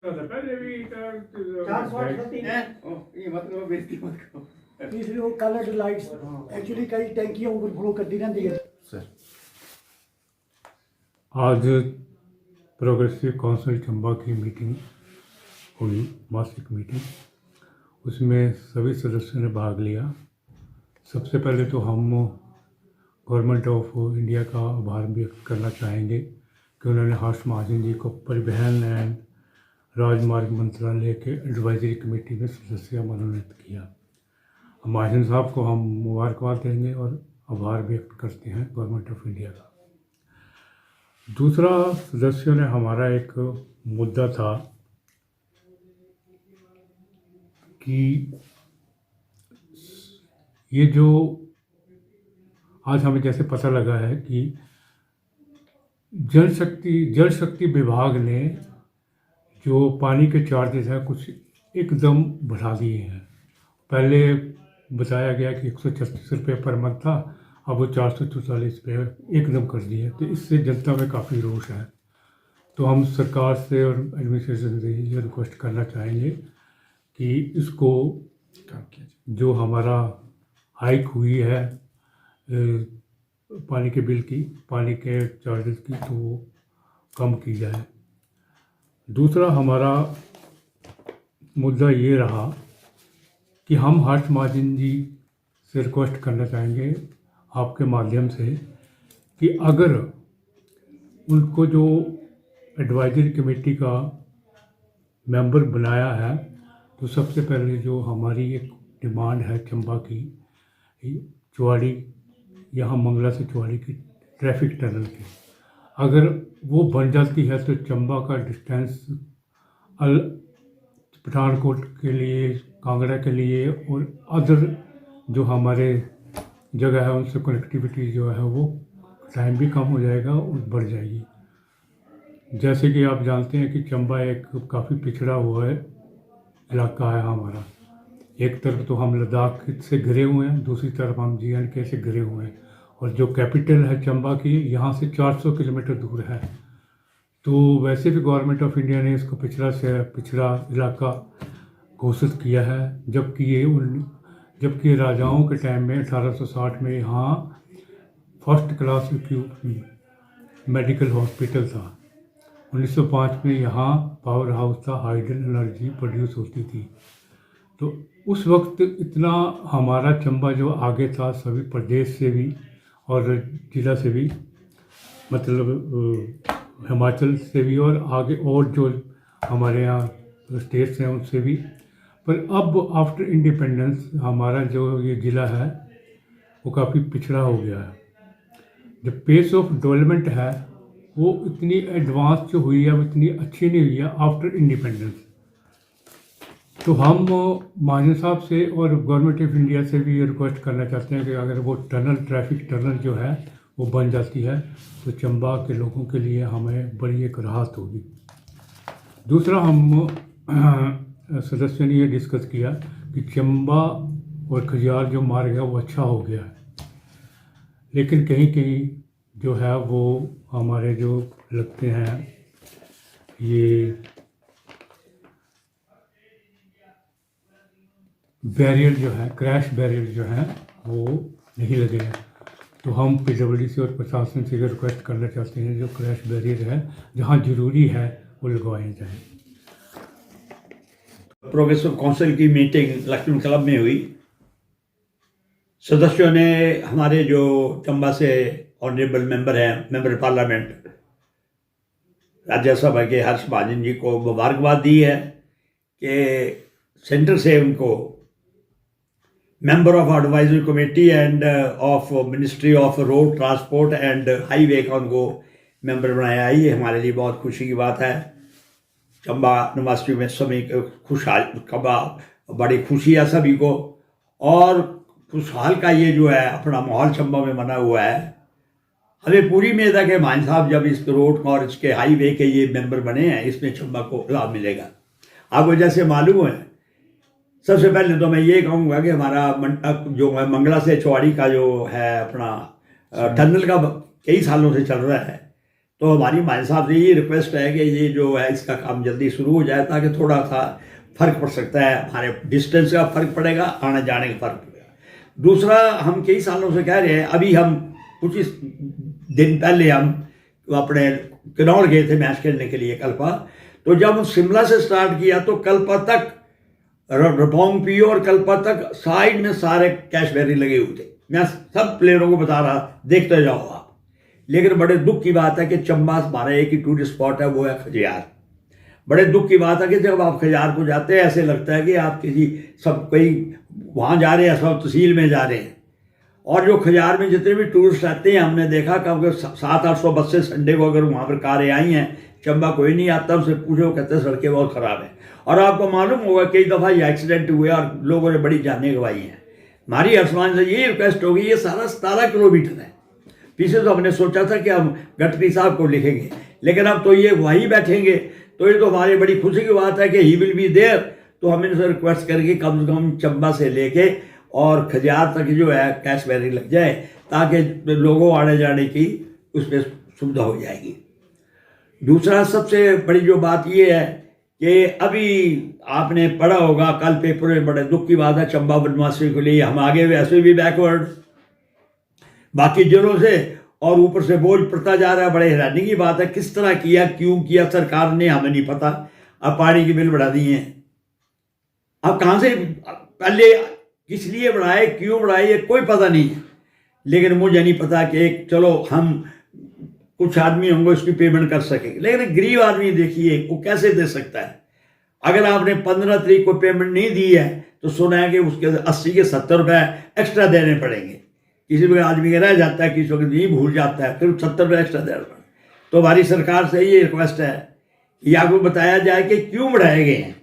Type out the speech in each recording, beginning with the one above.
पहले भी 438 ये मतलब बेइज्जती मत करो। इसलिए वो कलर्ड लाइट्स एक्चुअली कई टैंकियां ओवरफ्लो करती रहती है। सर आज प्रोग्रेसिव काउंसिल चंबा की मीटिंग हुई, मासिक मीटिंग। उसमें सभी सदस्यों ने भाग लिया। सबसे पहले तो हम गवर्नमेंट ऑफ इंडिया का आभार व्यक्त करना चाहेंगे कि उन्होंने हर्ष महाजन जी को परिवहन एंड राजमार्ग मंत्रालय के एडवाइजरी कमेटी में सदस्य मनोनीत किया। महाजन साहब को हम मुबारकबाद देंगे और आभार व्यक्त करते हैं गवर्नमेंट ऑफ इंडिया का। दूसरा, सदस्यों ने हमारा एक मुद्दा था कि ये जो आज हमें जैसे पता लगा है कि जल शक्ति विभाग ने जो पानी के चार्जेस हैं कुछ एकदम बढ़ा दिए हैं। पहले बताया गया कि 136 रुपये पर मंथ था, अब वो 444 रुपये एकदम कर दिए। तो इससे जनता में काफ़ी रोष है। तो हम सरकार से और एडमिनिस्ट्रेशन से ये रिक्वेस्ट करना चाहेंगे कि इसको जो हमारा हाइक हुई है पानी के बिल की, पानी के चार्जेस की, तो वो कम की जाए। दूसरा हमारा मुद्दा ये रहा कि हम हर्ष महाजन जी से रिक्वेस्ट करना चाहेंगे आपके माध्यम से कि अगर उनको जो एडवाइजरी कमेटी का मेंबर बनाया है तो सबसे पहले जो हमारी एक डिमांड है चंबा की, चुवाड़ी यहाँ मंगला से चुवाड़ी की ट्रैफिक टनल की, अगर वो बन जाती है तो चंबा का डिस्टेंस पठानकोट के लिए, कांगड़ा के लिए और अदर जो हमारे जगह है उनसे कनेक्टिविटी जो है वो टाइम भी कम हो जाएगा और बढ़ जाएगी। जैसे कि आप जानते हैं कि चंबा एक काफ़ी पिछड़ा हुआ है इलाका है हमारा। एक तरफ तो हम लद्दाख से घिरे हुए हैं, दूसरी तरफ हम JNK से घिरे हुए हैं, और जो कैपिटल है चंबा की यहाँ से 400 किलोमीटर दूर है। तो वैसे भी गवर्नमेंट ऑफ इंडिया ने इसको पिछड़ा इलाका घोषित किया है, जबकि राजाओं के टाइम में 1860 में यहाँ फर्स्ट क्लास मेडिकल हॉस्पिटल था। 1905 में यहाँ पावर हाउस था, हाइड्रोजन एनर्जी प्रोड्यूस होती थी। तो उस वक्त इतना हमारा चंबा जो आगे था सभी प्रदेश से भी और जिला से भी, मतलब हिमाचल से भी और आगे और जो हमारे यहाँ स्टेट्स हैं उनसे भी। पर अब आफ्टर इंडिपेंडेंस हमारा जो ये ज़िला है वो काफ़ी पिछड़ा हो गया है। जो पेस ऑफ डेवलपमेंट है वो इतनी एडवांस जो हुई है वो इतनी अच्छी नहीं हुई है आफ्टर इंडिपेंडेंस। तो हम महाजन साहब से और गवर्नमेंट ऑफ इंडिया से भी ये रिक्वेस्ट करना चाहते हैं कि अगर वो ट्रैफिक टनल जो है वो बन जाती है तो चंबा के लोगों के लिए हमें बड़ी एक राहत होगी। दूसरा, हम सदस्यों ने ये डिस्कस किया कि चंबा और खजियार जो मार्ग है वो अच्छा हो गया है, लेकिन कहीं कहीं जो है वो हमारे जो लगते हैं ये बैरियर जो है, क्रैश बैरियर जो है वो नहीं लगे हैं। तो हम PWD और प्रशासन से रिक्वेस्ट करना चाहते हैं जो क्रैश बैरियर है जहाँ ज़रूरी है वो लगवाए जाएँ। प्रोग्रेसिव काउंसिल की मीटिंग लक्ष्मण क्लब में हुई। सदस्यों ने हमारे जो चंबा से ऑनरेबल मेंबर हैं, मेंबर पार्लियामेंट राज्यसभा के हर्ष महाजन जी को मुबारकबाद दी है कि सेंटर से उनको member of advisory committee end of ministry of road transport and highway का उनको मेंबर बनाया है। ये हमारे लिए बहुत खुशी की बात है। चंबा निवासियों में सभी बड़ी खुशी है सभी को, और खुशहाल का ये जो है अपना माहौल चंबा में बना हुआ है। हमें पूरी उम्मीद है कि मान साहब जब इस रोड और इसके हाईवे के ये मेंबर बने हैं इसमें चंबा को लाभ मिलेगा। आपको जैसे मालूम है, सबसे पहले तो मैं ये कहूँगा कि हमारा जो है मंगला से चुवाड़ी का जो है अपना टनल का कई सालों से चल रहा है, तो हमारी मान साहब से ये रिक्वेस्ट है कि ये जो है इसका काम जल्दी शुरू हो जाए, ताकि थोड़ा सा फर्क पड़ सकता है, हमारे डिस्टेंस का फर्क पड़ेगा, आने जाने का फर्क पड़ेगा। दूसरा, हम कई सालों से कह रहे हैं, अभी हम कुछ दिन पहले हम अपने किन्नौर गए थे मैच खेलने के लिए कल्पा। तो जब हम शिमला से स्टार्ट किया तो कल्पा तक रपोंग और कल्पा तक साइड में सारे कैश बैरी लगे हुए थे। मैं सब प्लेयरों को बता रहा, देखते जाओ आप। लेकिन बड़े दुख की बात है कि चंबा हमारा एक ही टूरिस्ट स्पॉट है, वो है खजियार। बड़े दुख की बात है कि जब आप खजियार को जाते हैं ऐसे लगता है कि आप किसी सब कोई वहाँ जा रहे हैं, सब तहसील में जा रहे हैं। और जो खजियार में जितने भी टूरिस्ट आते हैं, हमने देखा कि 700-800 बसें संडे को अगर वहाँ पर कारें आई हैं, चंबा कोई नहीं आता, उनसे पूछो, कहते हैं सड़कें बहुत ख़राब हैं। और आपको मालूम होगा कई दफ़ा ये एक्सीडेंट हुए और लोगों ने बड़ी जानें गंवाई हैं। हमारी आसमान से ये रिक्वेस्ट होगी, ये सारा 17 किलोमीटर है। पीछे तो हमने सोचा था कि हम गडकरी साहब को लिखेंगे, लेकिन अब तो ये वहीं बैठेंगे, तो ये तो हमारी बड़ी खुशी की बात है कि ही विल बी देयर। तो हम इनसे रिक्वेस्ट करेंगे कम से कम चंबा से लेके और खजियार तक जो है कैश बैरी लग जाए, ताकि लोगों आने जाने की उसमें सुविधा हो जाएगी। दूसरा, सबसे बड़ी जो बात ये है कि अभी आपने पढ़ा होगा कल पेपर में, बड़े दुख की बात है चंबा बनवासी के लिए, हम आगे वैसे भी बैकवर्ड बाकी जिलों से, और ऊपर से बोझ पड़ता जा रहा है। बड़े हैरानी की बात है, किस तरह किया, क्यों किया सरकार ने, हमें नहीं पता। अब पानी की बिल बढ़ा दिए हैं, अब कहाँ से, पहले किस लिए बढ़ाए, क्यों बढ़ाए, ये कोई पता नहीं है। लेकिन मुझे नहीं पता कि एक चलो हम कुछ आदमी होंगे उसकी पेमेंट कर सकेंगे, लेकिन गरीब आदमी देखिए वो कैसे दे सकता है। अगर आपने 15 तारीख को पेमेंट नहीं दी है तो सुना है कि उसके 80 के 70 रुपये एक्स्ट्रा देने पड़ेंगे। किसी भी आदमी का रह जाता है, किसी वक्त नहीं भूल जाता है, फिर 70 रुपये एक्स्ट्रा देना पड़ेगा। तो हमारी सरकार से ये रिक्वेस्ट है कि आपको बताया जाए कि क्यों बढ़ाए गए हैं,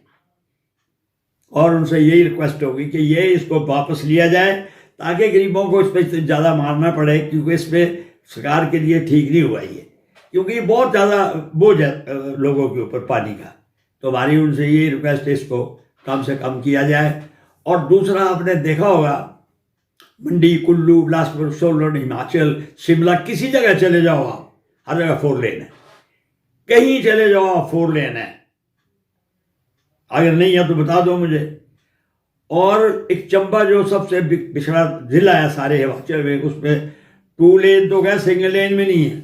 और उनसे यही रिक्वेस्ट होगी कि ये इसको वापस लिया जाए, ताकि गरीबों को इस पर ज़्यादा मारना पड़े, क्योंकि इसमें सरकार के लिए ठीक नहीं हुआ ये, क्योंकि बहुत ज़्यादा बोझ है लोगों के ऊपर पानी का। तो हमारी उनसे ये रिक्वेस्ट है इसको कम से कम किया जाए। और दूसरा, आपने देखा होगा मंडी, कुल्लू, बिलासपुर, सोलन, हिमाचल, शिमला, किसी जगह चले जाओ आप, हर जगह 4 लेन है, कहीं चले जाओ आप 4 लेन है। अगर नहीं है तो बता दो मुझे। और एक चंबा जो सबसे पिछड़ा जिला है सारे हिमाचल में, उसमें 2 लेन तो क्या, सिंगल लेन में नहीं है।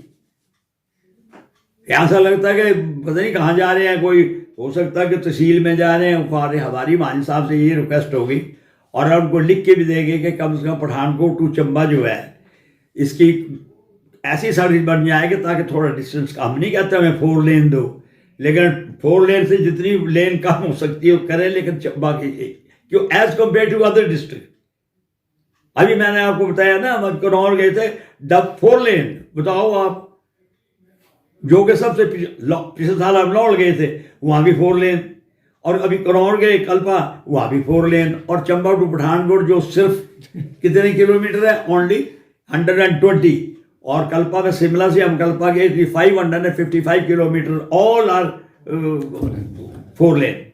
ऐसा लगता है कि पता नहीं कहाँ जा रहे हैं, कोई हो सकता है कि तहसील में जा रहे हैं। हमारी मान साहब से ये रिक्वेस्ट होगी, और उनको लिख के भी देंगे कि कम से कम पठानकोट टू चंबा जो है इसकी ऐसी सड़क बन जाएगी ताकि थोड़ा डिस्टेंस का, हम नहीं कहते हमें 4 लेन दो, लेकिन 4 लेन से जितनी लेन कम हो सकती है वो करें, लेकिन चंबा की क्यों as compare to other district. अभी मैंने आपको बताया ना, हम किन्नौर गए थे, 4 लेन, बताओ आप, जो कि सबसे पिछले साल हम नौड़ गए थे, वहाँ भी 4 लेन, और अभी किन्नौर गए कल्पा, वहाँ भी 4 लेन, और चंबा टू पठानकोट जो सिर्फ कितने किलोमीटर है, ओनली 120, और कल्पा में शिमला से हम कल्पा गए थे 555 किलोमीटर, ऑल आर 4 लेन।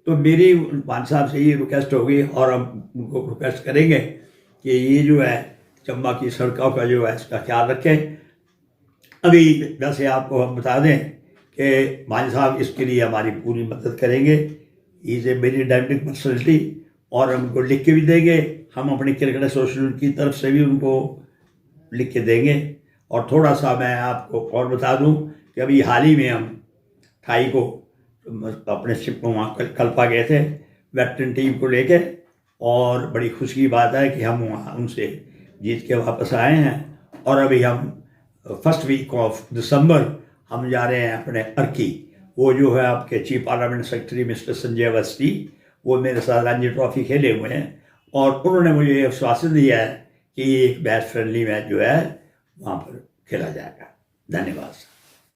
तो मेरी मान साहब से ये रिक्वेस्ट होगी, और हम उनको रिक्वेस्ट करेंगे कि ये जो है चंबा की सड़कों का जो है इसका ख्याल रखें। अभी वैसे आपको हम बता दें कि मान साहब इसके लिए हमारी पूरी मदद करेंगे, is a very dynamic personality, और हम उनको लिख के भी देंगे। हम अपने क्रिकेट एसोसिएशन की तरफ से भी उनको लिख के देंगे। और थोड़ा सा मैं आपको और बता दूं कि अभी हाल ही में हम 28 को अपने शिप को वहाँ कल्पा गए थे वेटरन टीम को लेके, और बड़ी खुशी की बात है कि हम वहाँ उनसे जीत के वापस आए हैं। और अभी हम फर्स्ट वीक ऑफ दिसंबर हम जा रहे हैं अपने अर्की। वो जो है आपके chief parliament secretary mister Sanjay Awasthi, वो मेरे साथ रणजी ट्रॉफी खेले हुए हैं, और उन्होंने मुझे ये आश्वासन दिया है कि एक मैच फ्रेंडली मैच जो है वहाँ पर खेला जाएगा। धन्यवाद।